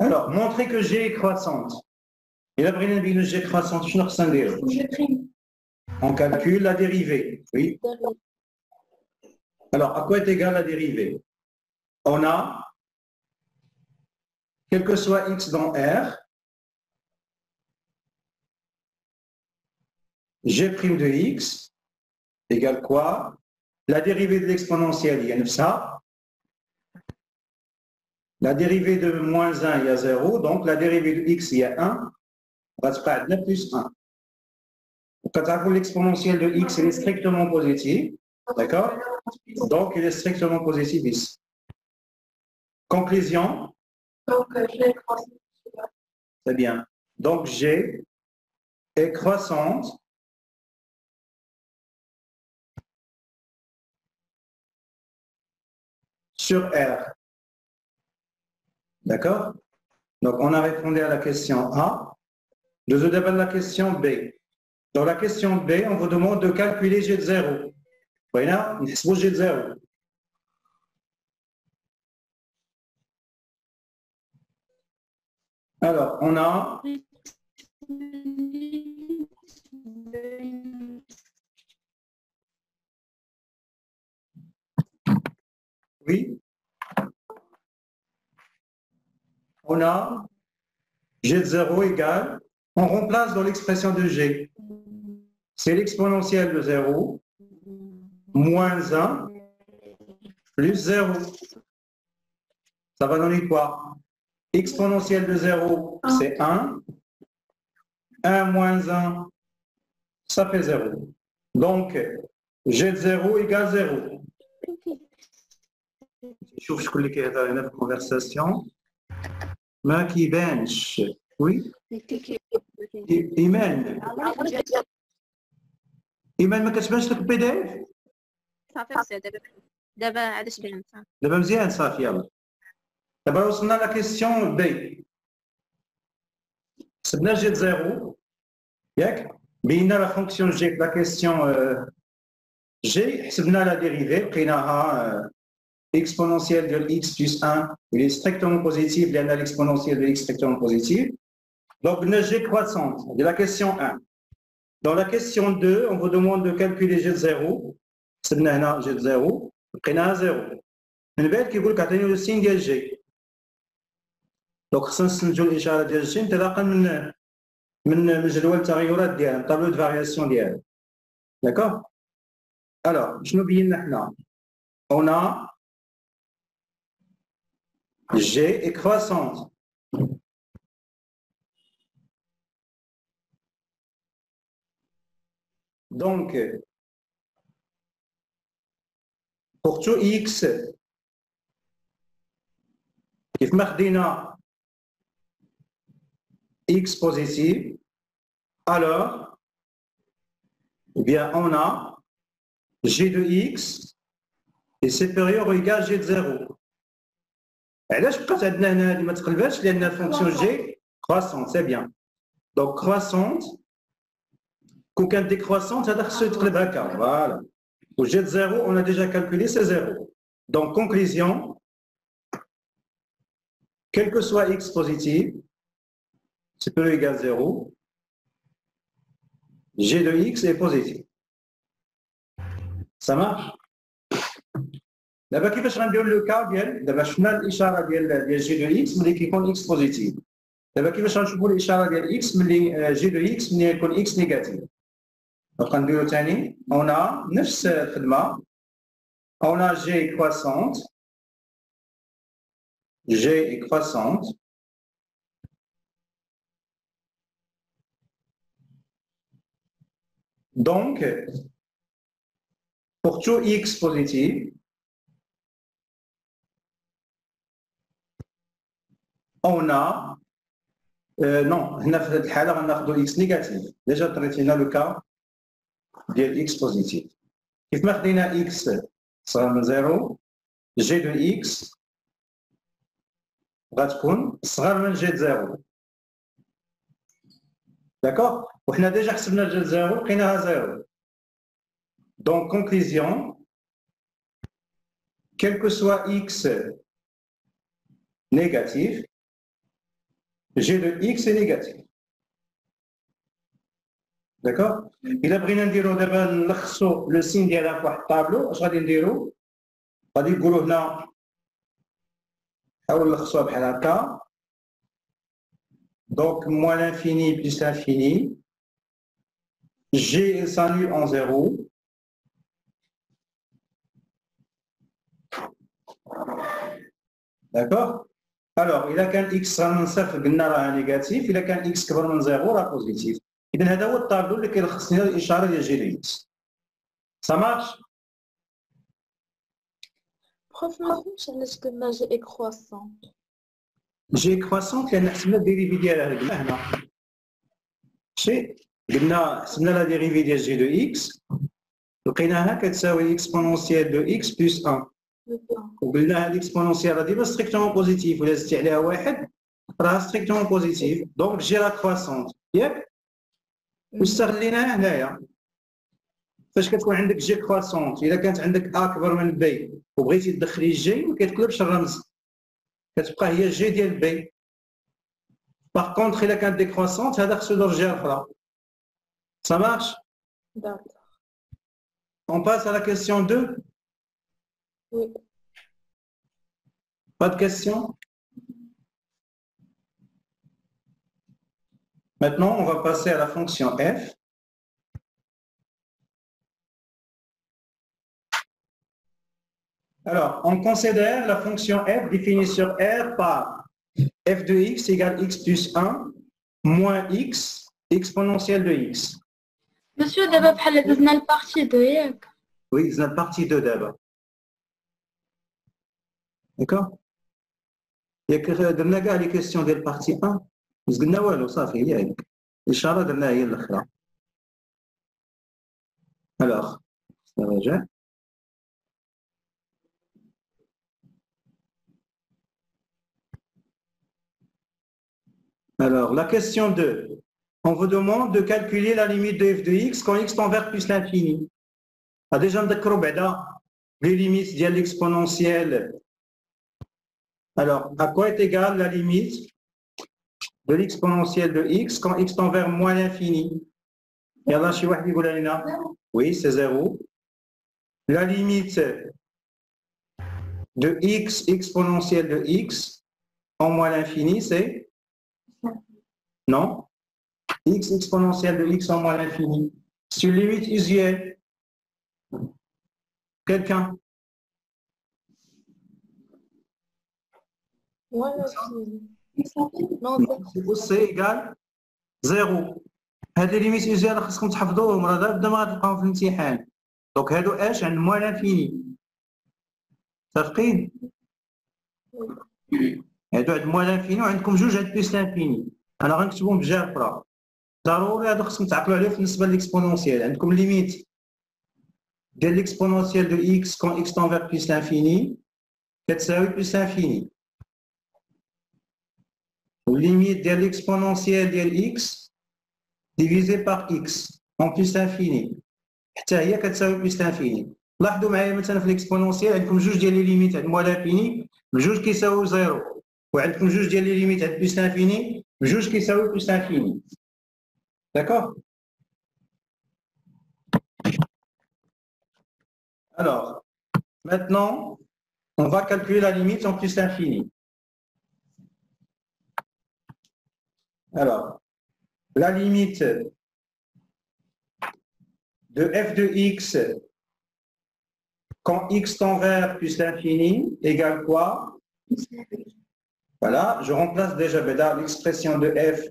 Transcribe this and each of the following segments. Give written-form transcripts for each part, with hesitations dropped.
Alors, montrer que G est croissante. Et là, بغينا نبين G croissante, شنو خصنا نديرو؟ On calcule la dérivée, oui. Alors, à quoi est égale la dérivée? On a, quel que soit x dans R, G' de x égale quoi? La dérivée de l'exponentielle, il y a ça. La dérivée de moins 1, il y a 0. Donc, la dérivée de x, il y a 1. On va se faire 9 plus 1. Quand l'exponentielle de x, elle est strictement positive. D'accord? Donc, il est strictement positif ici. Conclusion? Donc, G est croissante. C'est bien. Donc, G est croissante sur R. D'accord? Donc, on a répondu à la question A. Je vous demande la question B. Dans la question B, on vous demande de calculer G de 0. Vous voyez là? C'est G de 0. Alors, on a... Oui. On a G de 0 égale... On remplace dans l'expression de G. C'est l'exponentielle de 0 moins 1 plus 0. Ça va donner quoi? Exponentielle de 0, c'est 1. 1 moins 1, ça fait 0. Donc, G de 0 égale 0. Je vous dis qu'il y a une conversation. ما كيبانش. Oui. إيمان. إيمان ما كتبانش لك البي دي إف؟ صافي دابا علاش بان صافي. دابا مزيان صافي يلا. دابا وصلنا لا كيسيون بي. حسبنا جي د زيرو ياك؟ بينا لا فونكسيون جي لا كيسيون جي حسبنا لا ديريفي لقيناها exponentielle de x plus 1, il est strictement positif, il y a l'exponentielle de x strictement positive. Donc, une G croissante, de la question 1. Dans la question 2, on vous demande de calculer G de 0. C'est G de 0, on a 0. Une belle qui vous calcule le signe de G. Donc, خصنا نستنتجوا الإشارة ديال G انطلاقا من جدول التغيرات ديالها، tableau de variation ديالها. D'accord? Alors, شنو بينا حنا؟ On a G est croissante. Donc, pour tout x, كيف ما خدينا x positif, alors, eh bien, on a g de x est supérieur ou égal à g de 0. علاش بقات عندنا هنا هذه ما تقلباتش؟ لأن الفونكسيون g croissante, c'est bien. Donc, croissante, quand كانت décroissante, هذا خصو يتقلب هكا. Voilà. Au g de 0, on a déjà calculé, c'est 0. Donc, conclusion, quel que soit x positif, supérieur ou égal à 0, g de x est positif. Ça marche? دابا كيفاش غنديروا لو كا ديال دابا شفنا الاشاره ديال جي دو اكس ملي كيكون اكس بوزيتيف. دابا كيفاش غنشوفوا الاشاره ديال اكس ملي جي دو اكس ملي يكون اكس نيجاتيف. دونك غنديروا ثاني اون نفس الخدمه اون جي كرواسونت جي كرواسونت donc pour tout x positif on a non هنا في هذه الحاله غناخذوا x نيجاتيف. ديجا طريتينا لو كا ديال x بوزيتيف. كيف ما خدينا x صغر من 0 جي دو x غتكون صغر من جي د 0. داكوغ؟ وحنا ديجا حسبنا جي د 0 لقيناها 0. دونك conclusion, quel que soit x négatif, G de X est négatif. D'accord? إلا بغينا نديرو دابا نلخصو لو سين ديالها في واحد الطابلو، اش غادي نديرو؟ غادي نقولو هنا نحاول نلخصوها بحال هكا. Donc, moins l'infini plus l'infini. G s'annule en 0. D'accord? Alors, il a qu'un x راه من صفر قلنا راه نيجاتيف، إلا كان x كبر من 0 راه بوزيتيف. إذا هذا هو الطابلو اللي كيلخص لنا الإشارة ديال جي دو x. Ça marche? Prof, ما فهمتش علاش قلنا جي croissante. جي كرواسونت لأن حسبنا الديريفي ديالها قلنا هنا. شي قلنا حسبنا لا ديريفي ديال جي دو x لقيناها كتساوي اكسبونونسيال دو x بلس 1. وقلنا هاد الاكسبونونسيال راه ديما ستريكتومون بوزيتيف، ولا زدتي عليها واحد راه ستريكتومون بوزيتيف، دونك جي لا كرواسونت ياك. واستغليناها هنايا فاش كتكون عندك جي كرواسونت، الا كانت عندك ا اكبر من بي وبغيتي تدخلي الجي ما كيتقلبش الرمز، كتبقى هي جي ديال بي. باغ كونطخ الا كانت ديكرواسونت هذا خصو يدور جهه اخرى. Ça marche? D'accord. On passe à la question 2. Oui. Pas de questions? Maintenant, on va passer à la fonction f. Alors, on considère la fonction f définie sur R par f de x égale x plus 1 moins x exponentielle de x. Monsieur, d'abord, بحال دزنا البارتي دو ياك. Oui, c'est la partie 2 d'abord. D'accord? Il y a درنا les questions de la partie 1. بس قلنا والو صافي هي هذيك. الإشارة درناها هي الأخرى. Alors, نرجع. Alors, la question 2. On vous demande de calculer la limite de f de x quand x tend vers plus l'infini. Déjà, نذكروا بعدا les limites de l'exponentielle. Alors, à quoi est égale la limite de l'exponentielle de x quand x tend vers moins l'infini? يلا شي واحد يقول لنا. Oui, c'est 0. La limite de x exponentielle de x en moins l'infini, c'est? Non? X exponentielle de x en moins l'infini. C'est une limite usuelle. Quelqu'un? Voilà. Non, c'est égal 0. هذه ليميت usuelle خاصكم تحفظوهم، راه دابا ما غتلقاوهم في الامتحان. دونك هادو اش عند موان انفيني. متفقين؟ هادو عند موان انفيني وعندكم جوج عند بليس لانفيني. انا غنكتبهم بجهه اخرى. ضروري هادو خاصكم تعقلوا عليهم بالنسبه للاكسبونونسيال. عندكم ليميت ديال l'exponentielle de x quand x tend vers plus l'infini كتساوي plus l'infini. والليميت ديال l'exponentielle ديال x divisé par x en plus l'infini حتى هي كتساوي plus l'infini. لاحظوا معايا مثلا في l'exponentielle عندكم جوج ديال لي ليميت عند موان l'infini بجوج كيساويو زيرو، وعندكم جوج ديال لي ليميت عند plus l'infini بجوج كيساويو plus l'infini. D'accord? Alors, maintenant, on va calculer la limite en plus l'infini. Alors, la limite de f de x quand x tend vers plus l'infini égale quoi? Voilà, je remplace déjà l'expression de f.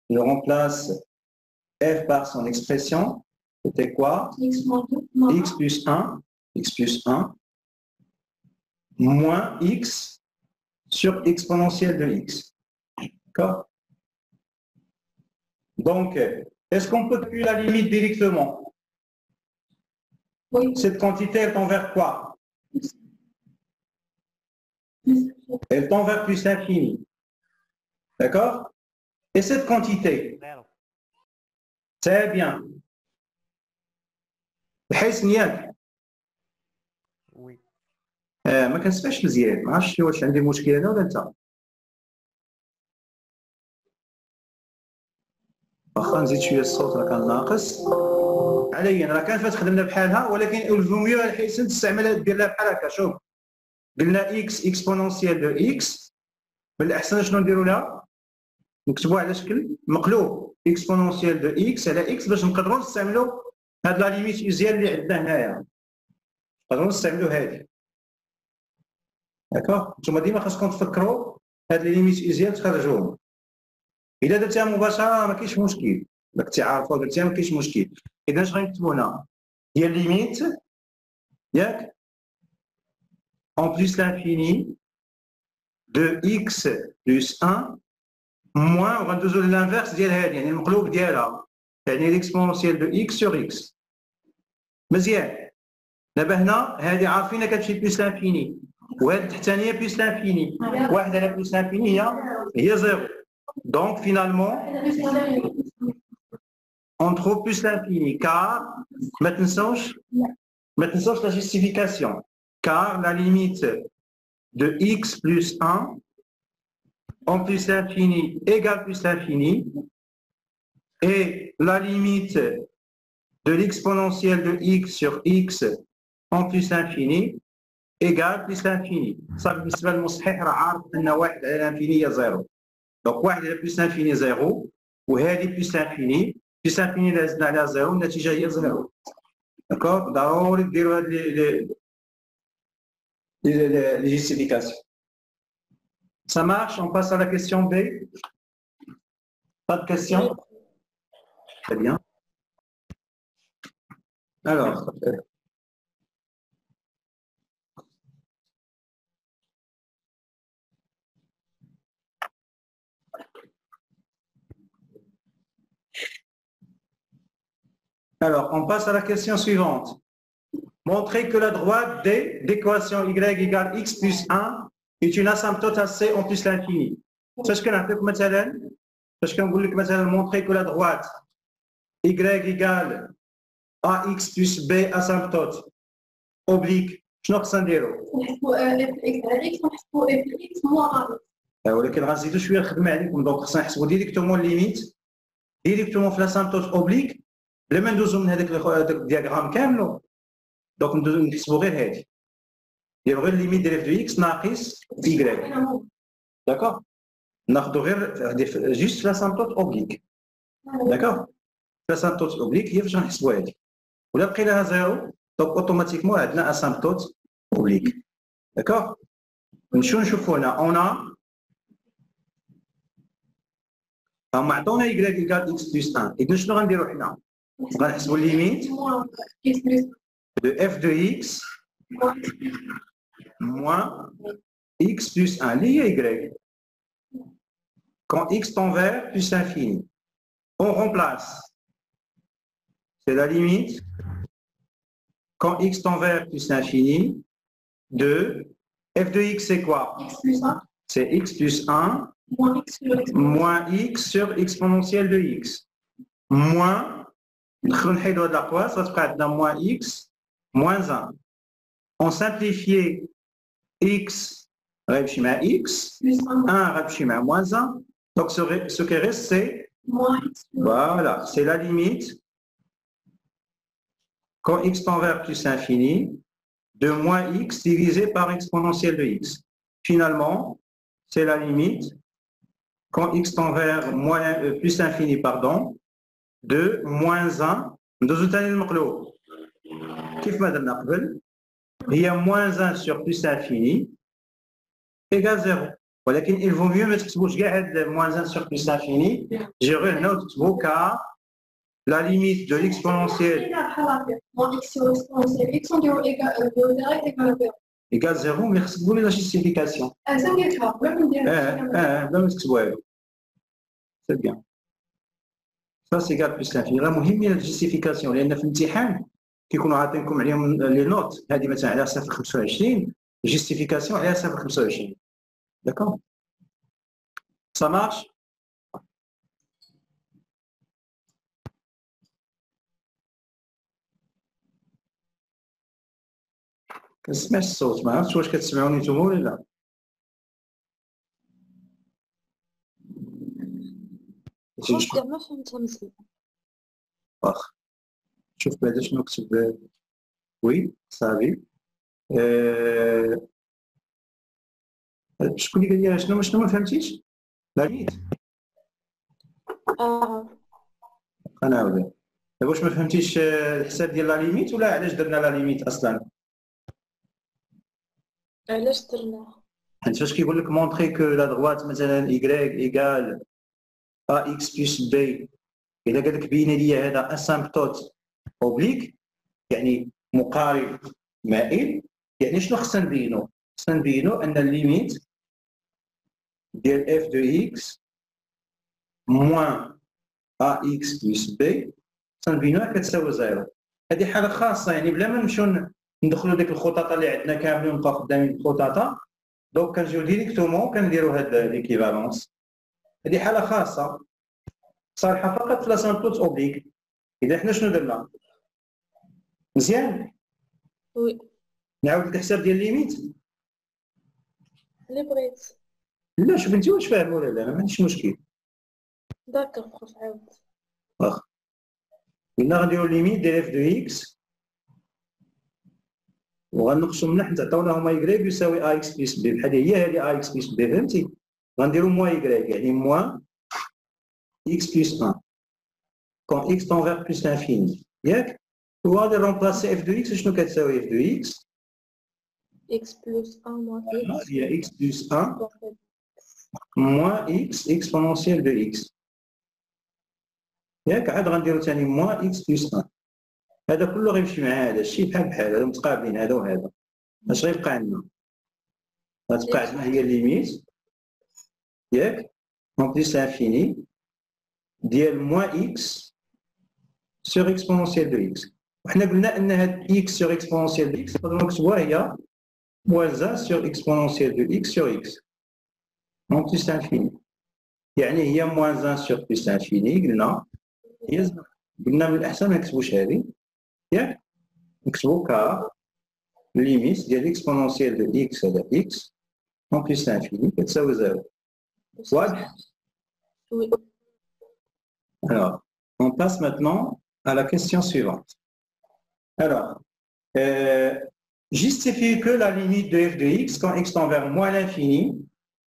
Je remplace f par son expression. C'était quoi? X plus 1, x plus 1, moins x sur exponentielle de x. D'accord? Donc, est-ce qu'on peut calculer la limite directement? Oui. Cette quantité, elle tend vers quoi? Elle tend vers plus l'infini. D'accord? Et cette quantité? C'est bien. بحيث نياك وي ما كنسمعش مزيان، ما عرفتش واش عندي مشكل انا ولا انت. واخا نزيد شويه الصوت راه كان ناقص عليا راه كان فات خدمنا بحالها ولكن الفوميو الحسن تستعملها دير لها بحال هكا شوف قلنا اكس اكسبونونسيال دو اكس بالاحسن شنو نديروا لها نكتبوها على شكل مقلوب اكسبونونسيال دو اكس على اكس باش نقدروا نستعملوا هاد لا ليميت اوزيال اللي عندنا هنايا نقدروا نستعملوا هذه داكوغ نتوما ديما خاصكم تفكروا هاد لي ليميت اوزيال تخرجوهم الا درتيها مباشره ما كاينش مشكل داك تعارفوا درتيها ما كاينش مشكل اذا اش غنكتبوا هنا هي ليميت ياك en plus l'infini de x plus 1 moins غندوزو للانفيرس ديال هذه يعني المقلوب ديالها يعني ليكسبونونسيال دو x sur x مزيان دابا هنا هذه عارفين كتمشي بلس لانفيني وهذه التحتانيه بلس لانفيني واحد على بلس لانفيني هي زيرو دونك فينالمون on trouve plus l'infini car ما تنساوش la justification car la limite de x plus 1 en plus l'infini égale plus l'infini et la limite de l'exponentielle de x sur x en plus l'infini égale plus l'infini. Ça بالنسبة للمصحح راه عارف أن واحد على الانفيني هي زيرو. دونك واحد على بلس l'infini زيرو وهذه بلس l'infini بلس l'infini إذا زدنا عليها زيرو النتيجة هي زيرو. D'accord? ضروري ديروا هاد les justifications. Ça marche? On passe à la question B. Pas de question? Très bien. Alors, on passe à la question suivante. Montrer que la droite D d'équation y égale x plus 1 est une asymptote à c en plus l'infini. فاش كنعطيك مثلا فاش كنقول لك مثلا montrer que la droite y égale ax plus b asymptote oblique شنو خصنا نديرو؟ نحسبوا اف اكس على اكس ونحسبوا اف اكس موان ولكن غنزيدو شويه الخدمه عليكم دونك خصنا نحسبوا ديريكتومون ليميت ديريكتومون في لاسامبتوت اوبليك بلا ما ندوزو من هذاك الدياغرام كاملو دونك ندوزو نحسبوا غير هذه نديرو غير ليميت ديال اف دو اكس ناقص ايكغيك داكوغ ناخذوا غير جوست في لاسامبتوت اوبليك داكوغ لاسامبتوت اوبليك هي فاش غنحسبوا هذه ولا بقيناها زيرو دونك اوتوماتيكمون عندنا اسامبتوت اوبليك داكوغ نمشيو نشوفوا هنا اون هما عطونا y égale x plus 1 اذا شنو غنديروا حنا غنحسبوا الليميت de f de x moins x plus 1 اللي هي y quand x tend vers plus l'infini on remplace c'est la limite quand x tend vers plus l'infini de f de x c'est quoi? x plus 1 c'est x plus 1 moins x sur exponentielle de x moins ندخلو نحيدو هاد لاكواس غتبقى عندنا moins x moins 1 on simplifie x غيمشي مع x 1 غيمشي مع moins 1 donc ce qui reste c'est voilà c'est la limite quand x tend vers plus l'infini de moins x divisé par exponentielle de x finalement c'est la limite quand x tend vers plus l'infini, pardon, de moins 1, ندوزو ثاني للمقلوب كيف ما درنا قبل هي moins 1 sur plus l'infini égale 0 ولكن il vaut mieux ما تكتبوش كاع هاد moins 1 sur plus l'infini جيو غير هنا وتكتبو ك la limite de l'exponentielle égale 0 mais خصك تقولي لا justification بلا ما تكتبوها له c'est bien ça c'est égal plus l'infini راه مهم من الجيستيفيكاسيون لان في الامتحان كيكونوا عاطينكم عليهم لي نوت هذه مثلا على 0.25 الجيستيفيكاسيون على 0.25 d'accord ça marche كنسمع الصوت ما عرفتش واش كتسمعوني نتوما ولا لا خلاص كاع ما فهمتها مزيان. واخ شوف بعدا شنو نكتب. وي صافي. شكون اللي قال لي شنو ما فهمتيش؟ لا ليميت غنعاودها. دابا واش ما فهمتيش الحساب ديال لا ليميت ولا علاش درنا لا ليميت اصلا؟ علاش درناه؟ حيت فاش كيقول لك مونطري كو لا دغوات مثلا y ايكال ax بلس b، اذا قال لك بين لي هذا اسامبتوت اوبليك يعني مقارب مائل، يعني شنو خصنا نبينو؟ خصنا نبينو ان الليميت ديال اف دو اكس موان ax بلس b خصنا نبينوها كتساوي زيرو. هذه حاله خاصه يعني بلا ما نمشيو ندخلوا ديك الخططه اللي عندنا كاملين ونبقاو خدامين بالخططه، دونك كنجيو ديريكتومون كنديروا هاد ليكيفالونس. هذه حاله خاصه صالحه فقط في لاسامبتوت اوبليك. اذا حنا شنو درنا؟ مزيان؟ وي نعاود لك الحساب ديال الليميت؟ اللي بغيت. لا شوف انت واش فاهم ولا لا، ما عنديش مشكل. داكوغ بروف عاود. واخا قلنا غنديرو الليميت ديال اف دو اكس وغنقصوا من حيت عطاونا هما y يساوي ax بلس b، بحال هي هذه ax بلس b فهمتي؟ غنديرو موان y يعني موان x بلس 1 كون x تون فيغ بلس لانفيني ياك؟ وغادي رومبلاسي f دو x شنو كتساوي f دو x؟ x بلس 1 موان x هي x بلس 1 موان x اكسبونونسيال دو x ياك؟ عاد غنديرو ثاني موان x بلس 1. هذا كله غيمشي مع هذا الشيء بحال هذا متقابلين هذا وهذا. اش غيبقى عندنا؟ غتبقى عندنا هي الليميت ياك؟ اون بليس لانفيني ديال موان اكس سور اكسبونونسيال دو اكس. وحنا قلنا ان هاد اكس سور اكسبونونسيال دو اكس نقدروا نكتبوها هي موان سور اكسبونونسيال دو اكس سور اكس اون بليس لانفيني، يعني هي موان سور بليس لانفيني. قلنا من الاحسن ما نكتبوش هذه ياك؟ نكتبو كا ليميت ديال اكسبونونسيال دو اكس على اكس اون بليس لانفيني كتساوي زيرو. واضح؟ وي. Alors, on passe maintenant à la question suivante. Alors, justifie que la limite de f de x quand x tend vers moins l'infini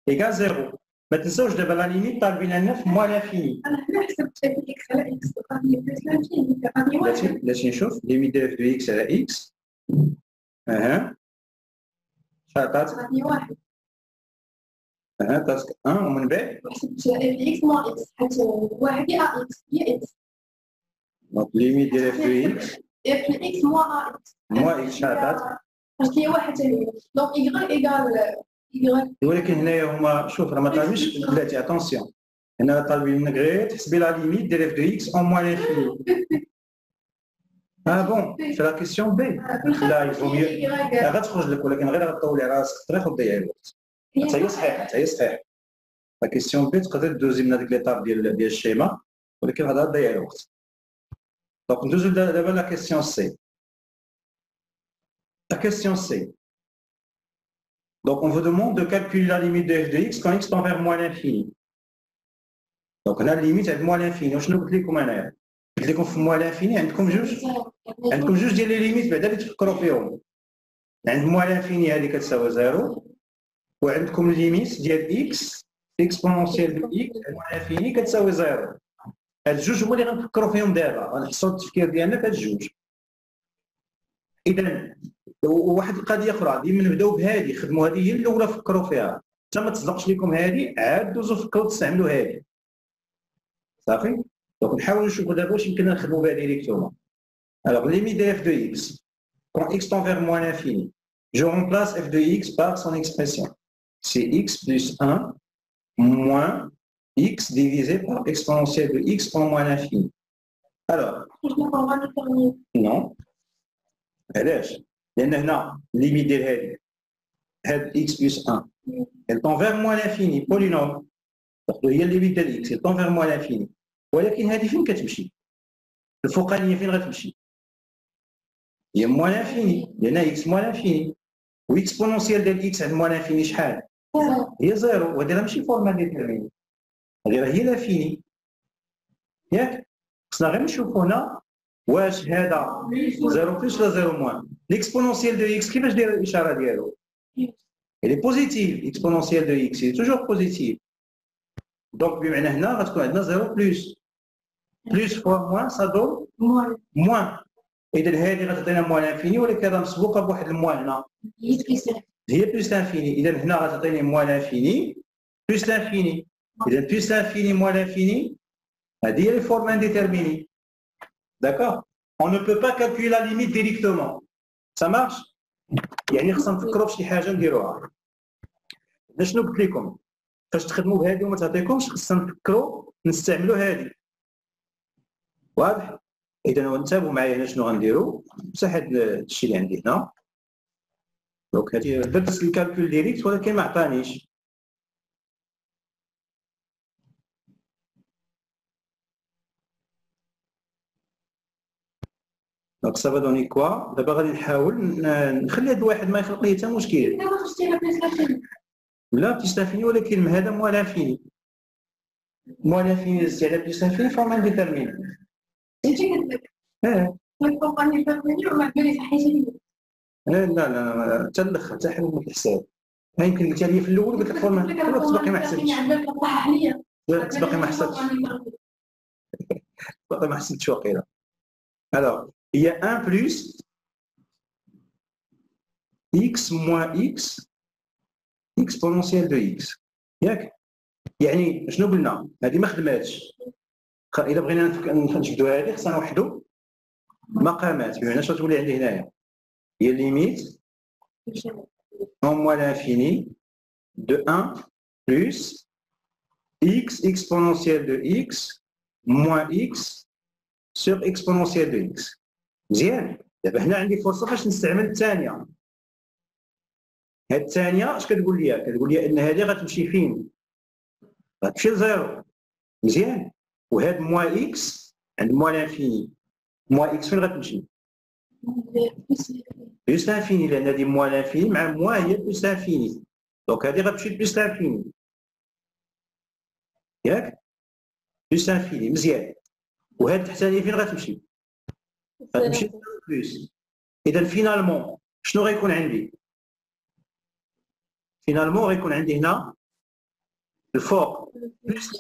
égale 0. ما تنساوش دابا لا ليميت طالبين لنا في موان لانفيني. انا حسبت اكس على اكس غادي بلس لانفيني غادي واحد. باش نشوف ليميت دو اف دو اكس على اكس. اها شحال عطات؟ غادي واحد. اها عطاتك 1 ومن بعد حسبت اف اكس موان اكس حيت واحد هي اكس هي اكس. دونك ليميت ديال اف دو اكس اف اكس موان اكس. موان اكس شحال عطات؟ حيت هي واحد هي. دونك y ايكال y. ولكن هنايا هما شوف راه ما طالبينش بلاتي اتونسيون، هنا طالبين منك غير تحسبي لا ليميت ديال اف دو اكس اون موان لانفيني. بون في لا كيسيون بي لا يفو ميو غتخرج لك ولكن غير غطولي راسك في الطريق وتضيعي الوقت. حتى هي صحيحه حتى هي صحيحه. لا كيسيون بي تقدر دوزي من هذيك ليطاب ديال الشيما ولكن غادي تضيع الوقت. دونك ندوزو دابا لا كيسيون سي. La question C. Donc, on vous demande de calculer la limite de f de x quand x tend vers moins l'infini. Donc, on a la limite à moins l'infini. Je ne sais pas comment on a. Je vais vous moins l'infini. عندكم جوج ديال لي ليميت بعدا اللي تفكروا فيهم. عند موان لانفيني هذه كتساوي زيرو وعندكم الليميت ديال x اكسبونونسيال دو x موان لانفيني كتساوي زيرو. هاد الجوج هما اللي غنفكروا فيهم دابا، غنحصلوا التفكير ديالنا في هاد الجوج. اذا وواحد القضيه اخرى ديما نبداو بهذه، خدموا هذه هي الاولى فكروا فيها، حتى ما تصدقش لكم هذه عاد دوزوا فكروا تستعملوا هذه صافي. دونك نحاولوا نشوفوا دابا واش يمكن نخدموا بها ديريكتومون. Alors, limite de f de x, quand x tend vers moins l'infini, je remplace f de x par son expression. C'est x plus 1 moins x divisé par exponentielle de x en moins l'infini. Alors, non. علاش؟ لأن هنا limite ديال هذه x plus 1 elle tend vers moins l'infini polynôme. هي limite ديال x elle tend vers moins l'infini. ولكن هذه فين كتمشي؟ الفوقانية فين غتمشي؟ هي موان لانفيني لان اكس موان لانفيني واكسبونونسيال ديال اكس عند موان لانفيني شحال؟ هي زيرو. وهذه راه ماشي فورما ديتيرميني، هذه راه هي لانفيني. ياك خصنا غير نشوفوا هنا واش هذا 0 بلس ولا 0 موان. ليكسبونونسيال دو اكس كيفاش داير الاشاره ديالو؟ il est positif exponentiel de x il est toujours positif donc بمعنى هنا غتكون عندنا 0 plus fois moins ça donne moins اذا هذه غتعطينا موان انفيني ولكن هذا مسبوقه بواحد الموان هنا هي بلس انفيني اذا هنا غتعطيني موان انفيني بلس انفيني اذا بلس انفيني موان انفيني هذه هي لي فورم انديتيرميني d'accord on ne peut pas calculer la limite directement ça marche يعني خصنا نفكروا في شي حاجه نديروها. شنو قلت لكم؟ فاش تخدموا بهذه وما تعطيكمش خصنا نفكروا نستعملوا هذه. واضح؟ اذا انتبهوا معايا هنا شنو غنديروا؟ بصح هذا الشيء اللي عندي هنا. دونك هذه درت الكالكول ديريكت ولكن ما عطانيش. دونك سافا دوني كوا دابا غادي نحاول نخلي هذا الواحد ما يخلق لي حتى مشكل. لا بليس انفيني ولكن هذا موان انفيني. موان انفيني زدت على بليس انفيني فورم انديتيرميني. لا لا حتى الاخر حتى حل من الحساب. ما يمكن قلتها لي في الاول قلت لك فورم باقي ما حسبتش. باقي ما حسبتش. باقي ما حسبتش واقيلا. Alors, il y a 1 plus x moins x exponentielle de x. ياك؟ يعني شنو قلنا؟ هذه ما خدماتش. إلا بغينا نجبدوا هذه خصنا نوحدوا مقامات بمعنى شنو تولي عندي هنايا؟ هي ليميت en moins l'infini de 1 plus x exponentielle de x moins x sur exponentielle de x. مزيان دابا هنا عندي فرصه باش نستعمل الثانيه. هاد الثانيه اش كتقول لي؟ كتقول لي ان هذه غتمشي فين؟ غتمشي لزيرو. مزيان وهاد موا اكس عند موا لانفيني. موا اكس فين غتمشي؟ بلس لانفيني لان هذه موا لانفيني مع موا هي بلس لانفيني. دونك هذه غتمشي بلس لانفيني. ياك؟ بلس لانفيني مزيان. وهاد التحتانيه فين غتمشي؟ غتمشي بلس. اذا فينالمون شنو غيكون عندي؟ فينالمون غيكون عندي هنا الفوق بلس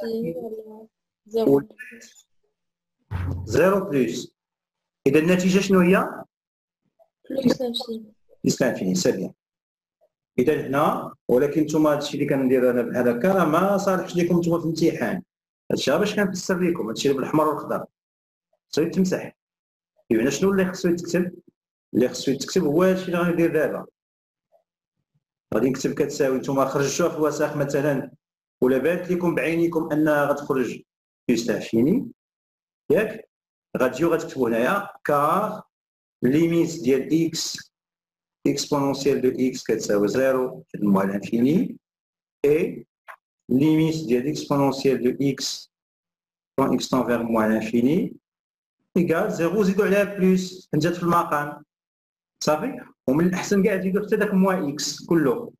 0 بلس. اذا النتيجه شنو هي؟ بلس انفيني. سي بيان. اذا هنا ولكن نتوما هادشي اللي كندير انا بحال هكا راه ما صالحش لكم نتوما في الامتحان. هادشي باش كنفسر لكم هادشي بالحمر والخضر. خصو يتمسح. بمعنى شنو اللي خصو يتكتب؟ اللي خصو يتكتب هو هادشي اللي غندير دابا. غادي نكتب كتساوي نتوما خرجتوها في الوساخ مثلا ولا بانت لكم بعينيكم انها غتخرج بلس انفيني ياك؟ غتجيو غتكتبوا هنايا كار ليميت ديال اكس اكسبونونسيال دو اكس كتساوي 0 في الموا لانفيني اي ليميت ديال اكسبونونسيال دو اكس كون اكس تون فيغ موا لانفيني ايكال 0 زيدو عليها بلس نجات في المقام صافي. ومن الاحسن كاع تزيدو حتى داك موا اكس كله.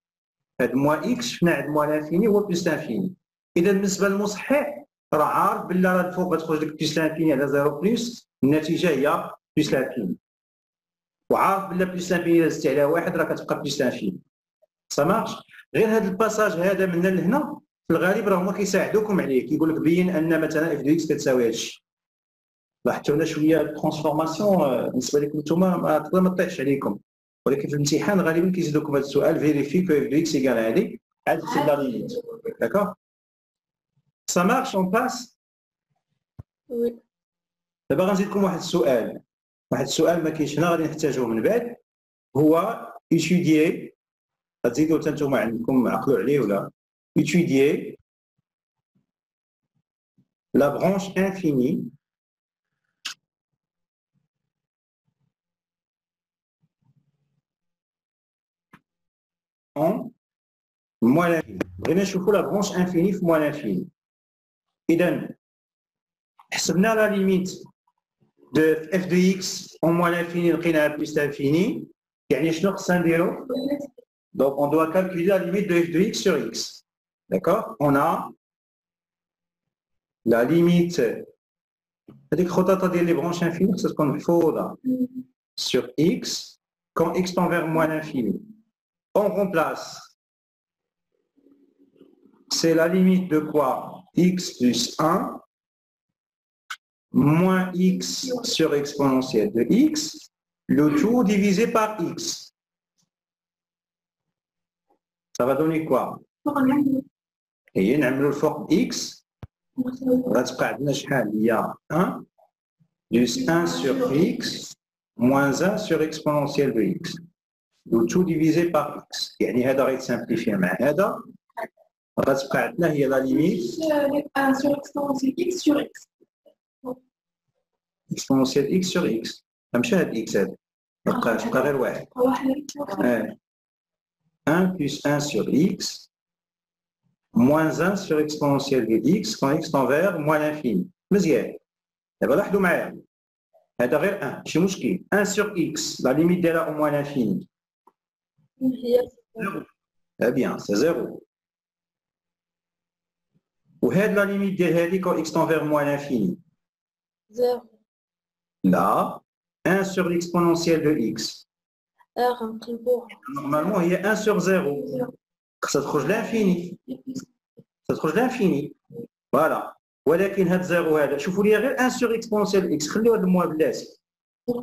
هاد موا اكس شفنا عند موا لانفيني هو بلس لانفيني. اذا بالنسبه للمصحح راه عارف بلي راه الفوق غتخرج لك بلس لانفيني على 0 بلس النتيجه هي بلس لانفيني. وعارف بلي بلس لانفيني الا زدت عليها واحد راه كتبقى بلس لانفيني. سامارش. غير هذا الباساج هذا من هنا لهنا في الغالب راه هما كيساعدوكم عليه. كيقول لك بين ان مثلا اف دو اكس كتساوي هادشي. لاحظتوا هنا شويه الترانسفورماسيون بالنسبه لكم نتوما تقدر ما تطيحش عليكم ولكن في الامتحان غالبا كيزيدوكم هذا السؤال فيريفي كو اف دو اكس ايكال هذه عاد تكتب لا ليميت. داكور سا مارش اون باس. وي. دابا غنزيدكم واحد السؤال. واحد السؤال ما كاينش هنا غادي نحتاجوه من بعد هو ايتوديي. غتزيدوا حتى نتوما عندكم عقلوا عليه ولا ايتوديي لا برونش انفيني moins l'infini. بغينا نشوفوا لا برونش انفيني في موان انفيني. اذا حسبنا لا ليميت دو اف دو اكس اون موان انفيني لقيناها بلس انفيني. يعني شنو خصنا نديرو؟ دونك اون دوا كالكولي لا ليميت دو اف دو اكس سور اكس. داكور. اون ا لا ليميت هذيك الخطوط ديال لي برونش انفيني خصها تكون محفوظه sur x quand x tend vers moins l'infini. On remplace. C'est la limite de quoi? X plus 1 moins x sur exponentielle de x, le tout divisé par x. Ça va donner quoi? Et نعملوا الفوق x غتبقى عندنا شحال هي 1 plus 1 sur x moins 1 sur exponentielle de x. Le tout divisé par x. يعني هذا غيتسامبليفي مع هذا غتبقى عندنا هي لا ليميت sur exponentielle x sur x. exponentielle x sur x. ماشي هاد x هذا ما بقاش بقى غير واحد. 1 plus 1 sur x moins 1 sur exponentielle de x quand x tend vers moins l'infini. مزيان. دابا لاحظوا معايا هذا غير 1 ماشي مشكل. 1 sur x la limite ديالها au moins l'infini. Eh bien, c'est 0. وهاد la limite ديال هذه quand x tend vers moins l'infini. 0. Là, 1 sur l'exponentielle de x. R نقلبوها. Normalement, il y a 1 sur 0. Ça تخرج l'infini. Ça تخرج l'infini. Voilà. ولكن هاد 0 هذا شوفوا لي غير 1 sur exponentielle de x. خليو هاد الموا بلاتي.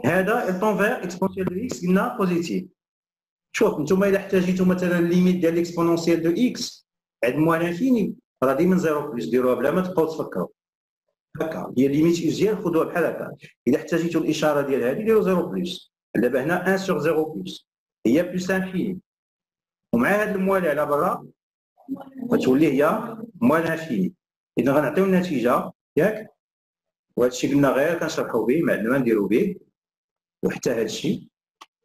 هذا il tend vers exponentielle de x قلنا بوزيتيف. شوف نتوما الا احتاجيتوا مثلا الليميت ديال الاكسبونونسيال دو اكس عند موان انفيني راه ديما 0 بلس ديروها بلا ما تبقاو تفكروا هكا هي ليميت اوزيال خذوها بحال هكا الا احتاجيتوا الاشاره ديال هذه ديروا 0 بلس دابا هنا 1 sur 0 بلس هي بلس انفيني ومع هذا الموال اللي على برا غتولي هي موال انفيني اذا غنعطيو النتيجه ياك وهذا الشيء قلنا غير كنشرحوا به ما عندنا ما نديروا به وحتى هذا الشيء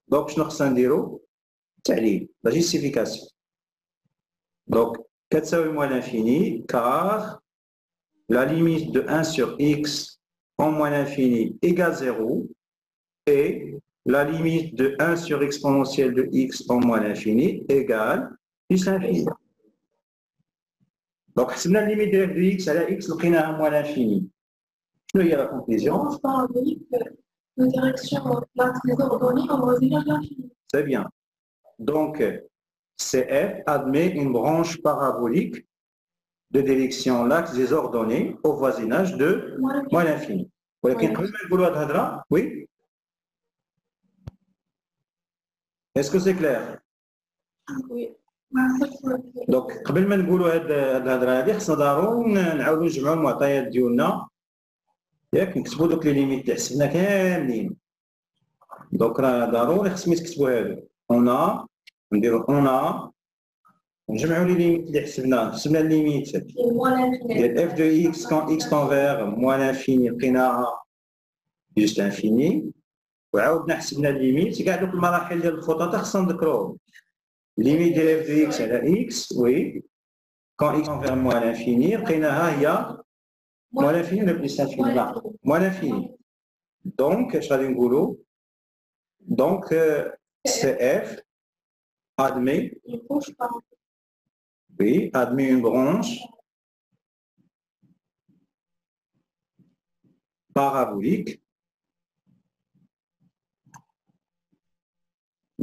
دونك شنو خصنا نديروا تعليل la justification. Donc, كتساوي moins l'infini car la limite de 1 sur x en moins l'infini égale 0 et la limite de 1 sur exponentielle de x en moins l'infini égale plus l'infini. Donc, حسبنا limite de x على x لقيناها moins l'infini. شنو هي la conclusion? La direction l'axe des ordonnées en voisinage de l'infini. C'est bien. Donc, CF admet une branche parabolique de direction l'axe des ordonnées au voisinage de moins l'infini. ولكن قبل ما نقولوا هذه الهضره oui. Est-ce que c'est clair? Oui. Donc قبل ما نقولوا هذه الهضره هذه خصنا ضروري نعاودوا نجمعوا المعطيات ديالنا ياك نكتبوا دوك لي ليميت اللي حسبنا كاملين. دوك راه ضروري خصهم يتكتبوا هادو. هنا نديرو هنا نجمعوا لي ليميت اللي حسبنا الليميت ديال اف دو اكس كون اكس تون فيغ موان انفيني لقيناها جوست انفيني وعاودنا حسبنا الليميت كاع دوك المراحل ديال الخطوط خصنا نذكروهم. ليميت ديال اف دو اكس على اكس وي كون اكس تون فيغ موان انفيني لقيناها هي موان انفيني ولا بليس انفيني؟ لا موان انفيني. دونك اش غادي نقولوا؟ دونك سي اف admet oui, admet une branche parabolique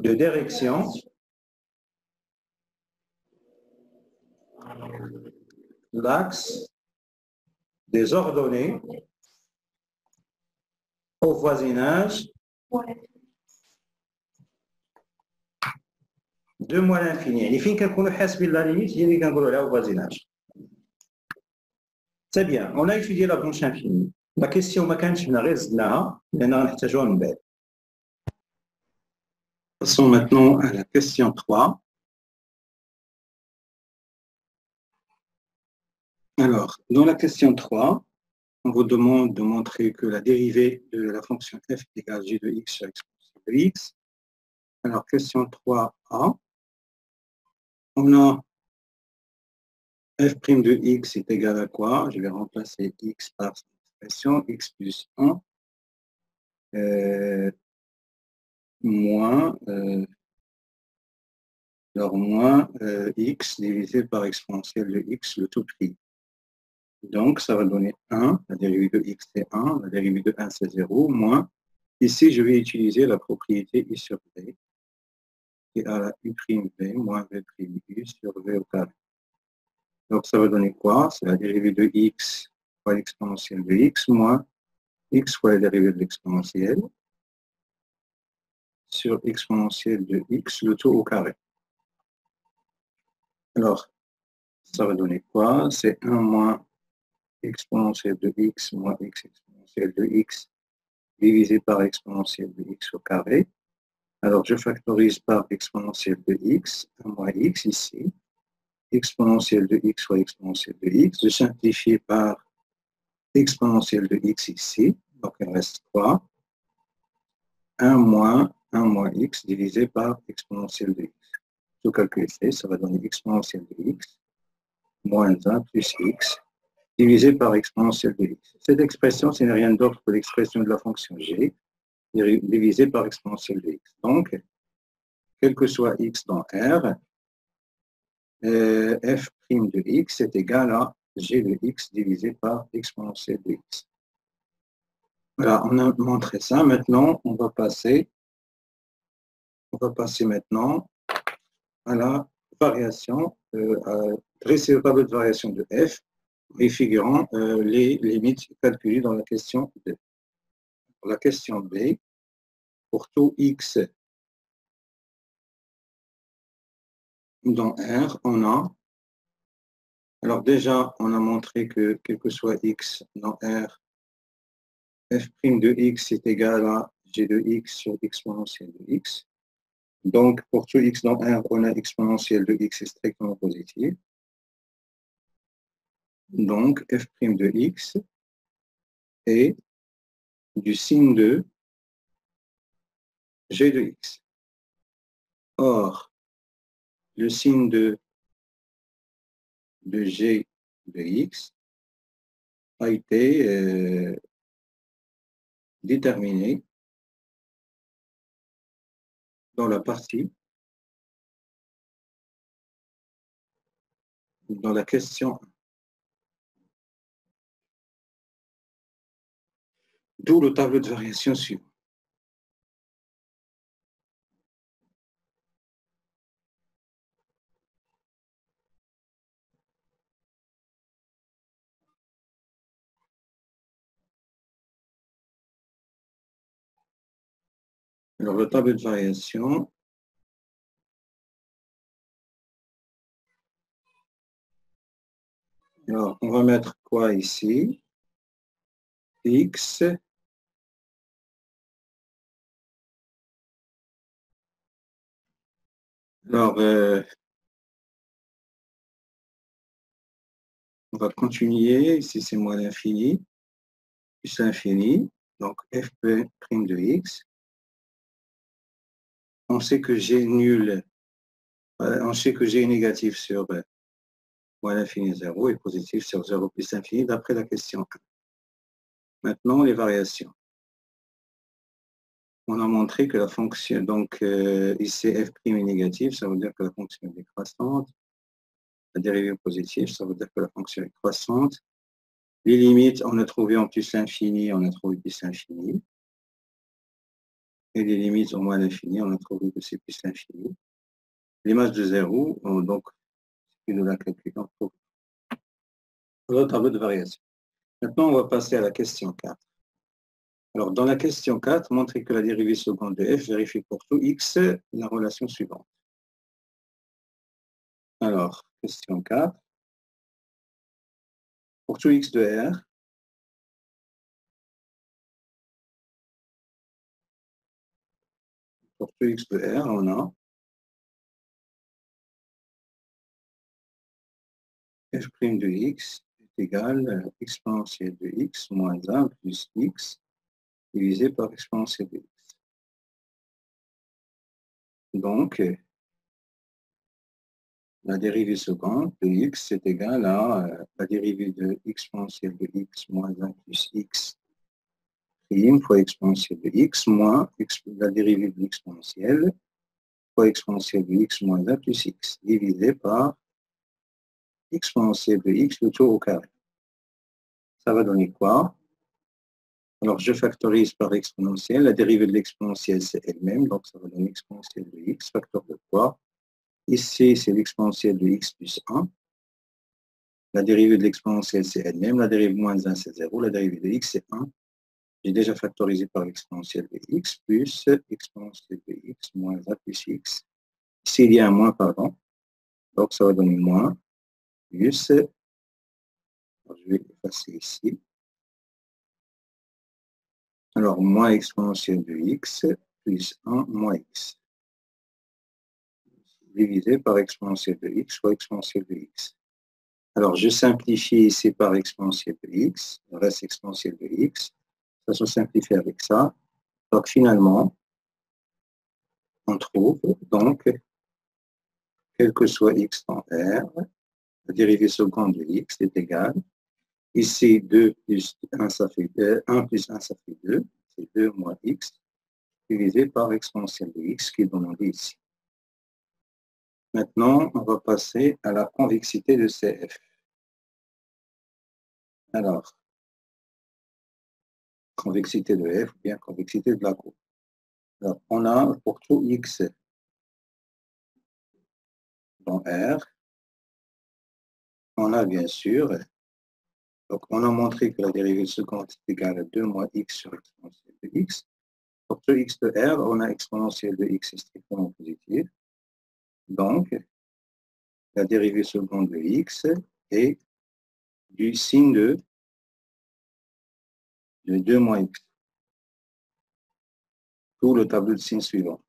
de direction l'axe des ordonnées au voisinage de moins l'infini. يعني فين كنكونوا حاسبين لا ليميت هي اللي كنقولوا عليها voisinage. C'est bien, on a étudié la branche infinie. La question ما كانتش هنا غير زدناها لأن غنحتاجوها من بعد. Passons maintenant à la question 3. Alors, dans la question 3, on vous demande de montrer que la dérivée de la fonction f est égale g de x sur exponentielle de x. Alors, question 3a. On a f' de x est égal à quoi? Je vais remplacer x par cette expression, x plus 1 moins x divisé par exponentielle de x, le tout pris. Donc, ça va donner 1, la dérivée de x c'est 1, la dérivée de 1 c'est 0, moins, ici je vais utiliser la propriété i sur v, qui est à la u'v moins v' sur v au carré. Donc, ça va donner quoi? C'est la dérivée de x fois l'exponentielle de x moins x fois la dérivée de l'exponentielle sur exponentielle de x, le tout au carré. Alors, ça va donner quoi? C'est 1 moins exponentielle de x moins x exponentielle de x divisé par exponentielle de x au carré. Alors, je factorise par exponentielle de x, 1 moins x ici, exponentielle de x fois exponentielle de x. Je simplifie par exponentielle de x ici, donc il reste quoi? 1 moins x divisé par exponentielle de x. Tout calculer, ça va donner exponentielle de x moins 1 plus x divisé par exponentielle de x. Cette expression, ce n'est rien d'autre que l'expression de la fonction g divisé par exponentielle de x. Donc, quel que soit x dans R, f' de x est égal à g de x divisé par exponentielle de x. Voilà, on a montré ça. Maintenant, on va passer maintenant à la variation, à dresser le tableau de variation de f et figurant les limites calculées dans la question B. Pour la question B, pour tout x dans R, on a, alors déjà, on a montré que quel que soit x dans R, f' de x est égal à g de x sur exponentielle de x. Donc, pour tout x dans R, on a exponentielle de x est strictement positive. Donc, f' de x est du signe de g de x. Or, le signe de g de x a été déterminé dans la partie, dans la question 1. D'où le tableau de variation suivant. Alors, le tableau de variation, alors, on va mettre quoi ici? X. Alors, on va continuer. Ici, c'est moins l'infini, plus l'infini. Donc, f' de x. On sait que g nul, on sait que g est négatif sur moins l'infini 0 et positif sur 0 plus l'infini d'après la question 1. Maintenant, les variations. On a montré que la fonction, donc ici f' est négative, ça veut dire que la fonction est décroissante. La dérivée positive, ça veut dire que la fonction est croissante. Les limites, on a trouvé en plus l'infini, on a trouvé plus l'infini. Et les limites en moins l'infini, on a trouvé que c'est plus l'infini. L'image de 0, donc, c'est de la calculante pour le tableau de variation. Maintenant, on va passer à la question 4. Alors, dans la question 4, montrer que la dérivée seconde de f vérifie pour tout x la relation suivante. Alors, question 4. Pour tout x de R, pour tout x de R, on a f' de x est égal à exponentielle de x moins 1 plus x divisé par exponentielle de x. Donc, la dérivée seconde de x est égale à la dérivée de exponentielle de x moins 1 plus x prime fois exponentielle de x moins la dérivée de l'exponentielle fois exponentielle de x moins 1 plus x divisé par exponentielle de x le tout au carré. ça va donner quoi? Alors, je factorise par exponentielle. La dérivée de l'exponentielle, c'est elle-même. Donc, ça va donner exponentielle de x, facteur de quoi? Ici, c'est l'exponentielle de x plus 1. La dérivée de l'exponentielle, c'est elle-même. La dérivée de moins 1, c'est 0. La dérivée de x, c'est 1. J'ai déjà factorisé par l'exponentielle de x plus exponentielle de x moins 1 plus x. Ici, il y a un moins, pardon. Donc, ça va donner moins plus. Alors, je vais effacer ici. Alors, moins exponentielle de x plus 1 moins x. Divisé par exponentielle de x fois exponentielle de x. Alors, je simplifie ici par exponentielle de x. Il reste exponentielle de x. Ça se simplifie avec ça. Donc, finalement, on trouve donc, quel que soit x dans R, la dérivée seconde de x est égale. Ici, 2 plus 1, ça fait 1 plus 1, ça fait 2. C'est 2 moins x divisé par exponentielle de x qui est demandé ici. Maintenant, on va passer à la convexité de CF. Alors, convexité de F ou bien convexité de la courbe. Alors, on a pour tout x dans R, on a bien sûr, donc on a montré que la dérivée seconde est égale à 2 moins x sur exponentielle de x. Pour tout x de R, on a exponentielle de x est strictement positive. Donc, la dérivée seconde de x est du signe de 2 moins x. Tout le tableau de signes suivant.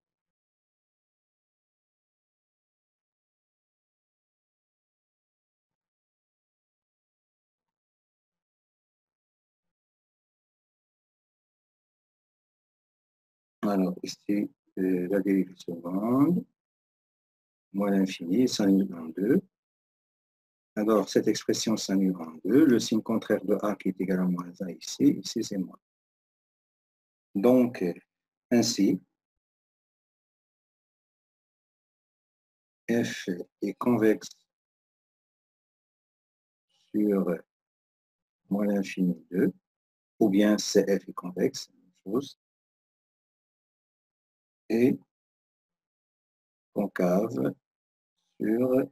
Alors, ici, la dérivée seconde, moins l'infini, s'annule en 2. Alors, cette expression s'annule en 2. Le signe contraire de A qui est égal à moins 1 ici, ici c'est moins. Donc, ainsi, F est convexe sur moins l'infini 2, ou bien CF est convexe, c'est la même chose, et concave sur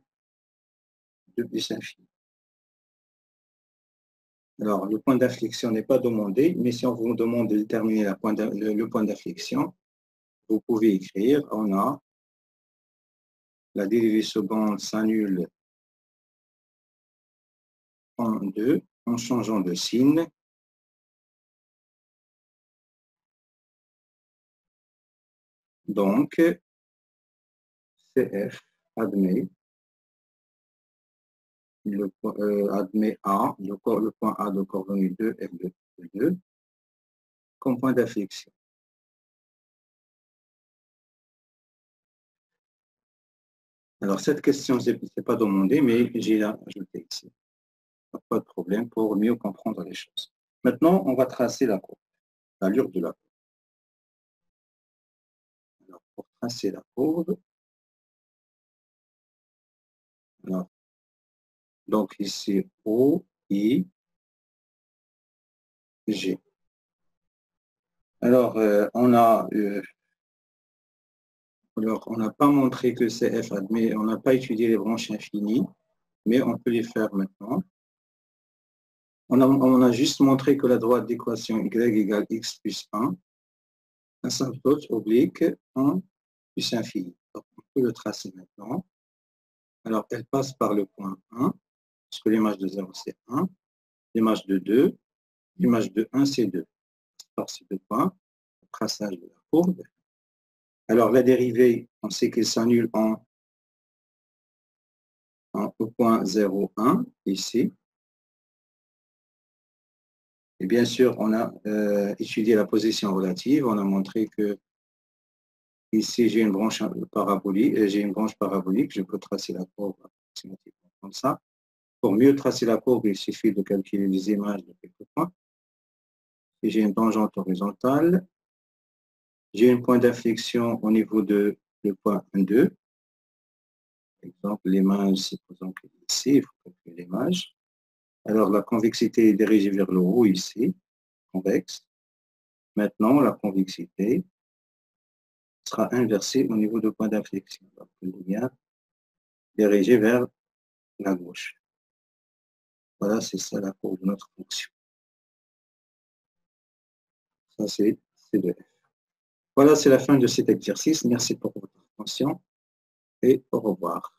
2 plus infini. Alors, le point d'inflexion n'est pas demandé, mais si on vous demande de déterminer le point d'inflexion, vous pouvez écrire, on a la dérivée seconde s'annule en 2 en changeant de signe. Donc, CF admet admet A, le point A de coordonnée 2, F de 2, comme point d'inflexion. Alors, cette question, ce n'est pas demandé, mais j'ai ajouté ici. Pas de problème pour mieux comprendre les choses. Maintenant, on va tracer la courbe, l'allure de la courbe. Alors, pour tracer la courbe, alors, donc ici, O, I, G. Alors, on n'a pas montré que CF admet, on n'a pas étudié les branches infinies, mais on peut les faire maintenant. On a juste montré que la droite d'équation y égale x plus 1, asymptote oblique 1 plus infini. Donc, on peut le tracer maintenant. Alors, elle passe par le point 1, parce que l'image de 0, c'est 1. L'image de 2, l'image de 1, c'est 2. Par ces deux points, le traçage de la courbe. Alors, la dérivée, on sait qu'elle s'annule au point 0, 1, ici. Et bien sûr, on a étudié la position relative. On a montré que ici, j'ai une branche parabolique. Je peux tracer la courbe approximativement comme ça. Pour mieux tracer la courbe, il suffit de calculer les images de quelques points. Et j'ai une tangente horizontale. J'ai un point d'inflexion au niveau de le point 1, 2. Par exemple, l'image, supposons que ici, il faut calculer l'image. Alors, la convexité est dirigée vers le haut ici, convexe. Maintenant, la convexité sera inversée au niveau du point d'inflexion. Donc, le lien dirigé vers la gauche. Voilà, c'est ça la courbe de notre fonction. Ça, c'est C2F. Voilà, c'est la fin de cet exercice. Merci pour votre attention et au revoir.